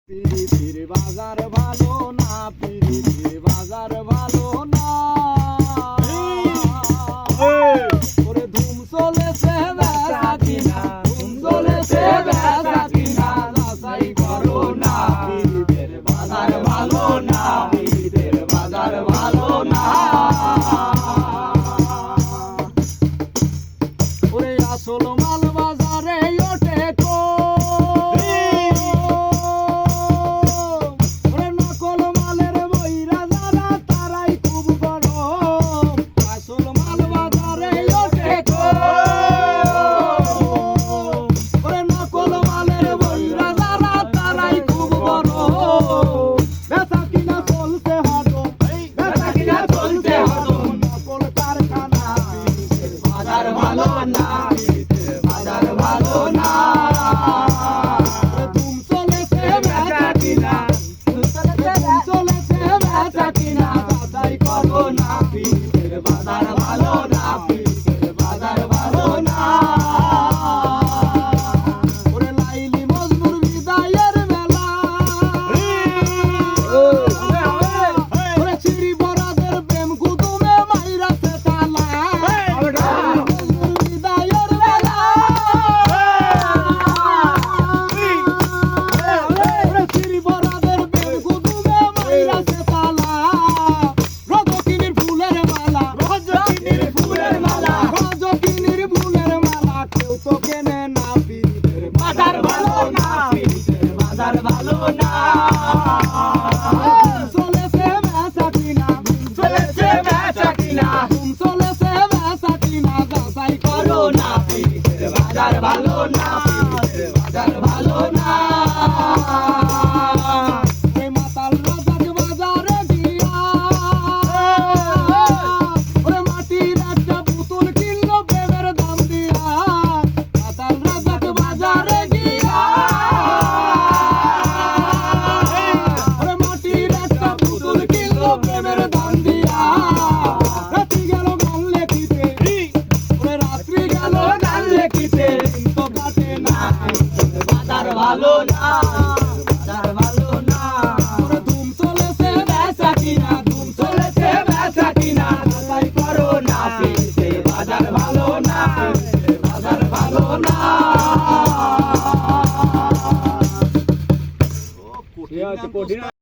পিরিতির বাজার ভালো না, পিরিতির বাজার ভালো না। ওরে ধুম চলেছে বেচা কিনা, ধুম চলেছে বেচা কিনা, যাচাই করো না। পিরিতির বাজার ভালো না, পিরিতির বাজার ভালো না। ওরে আসল মাল বাজারে ওঠে কো, ভালো না, বাজার ভালো না। ধুম চলেছে বেচা কিনা, ধুম চলেছে বেচা কিনা, যাচাই করো না। পিরিতের বাজার ভালো না, পিরিতের বাজার ভালো না। ওরে লাইলি মজনুর বিদায়ের মেলা, ওরে চিড়ি বরাদের প্রেম কুতুমে মাইরাছে তালা। বাজার ভালো না, পিরিতের বাজার ভালো না। চলেছে বেচা কিনা, চলেছে বেচা কিনা, চলেছে বেচা কিনা, যাচাই করো না। পিরিতের বাজার ভালো না, পিরিতের বাজার ভালো না। এই মাতাল রাজার বাজারে গিয়া ওরে মাটির একটা পুতুল কিনলো প্রেমের দাম দিয়া। মাতাল রাজার বাজারে গিয়া ওরে মাটির একটা পুতুল কিনলো প্রেমের দাম দিয়া। রাত্রি গেল গান লেখিতে, ওরে রাত্রি গেল গান লেখিতে, তো কাটে না। বাজার ভালো না, বাজার ভালো না। ওরে ধুম চলেছে বেচা কিনা, ধুম চলেছে বেচা কিনা, যাচাই করো না। পিরিতের বাজার ভালো না, পিরিতের বাজার ভালো না। কঠিন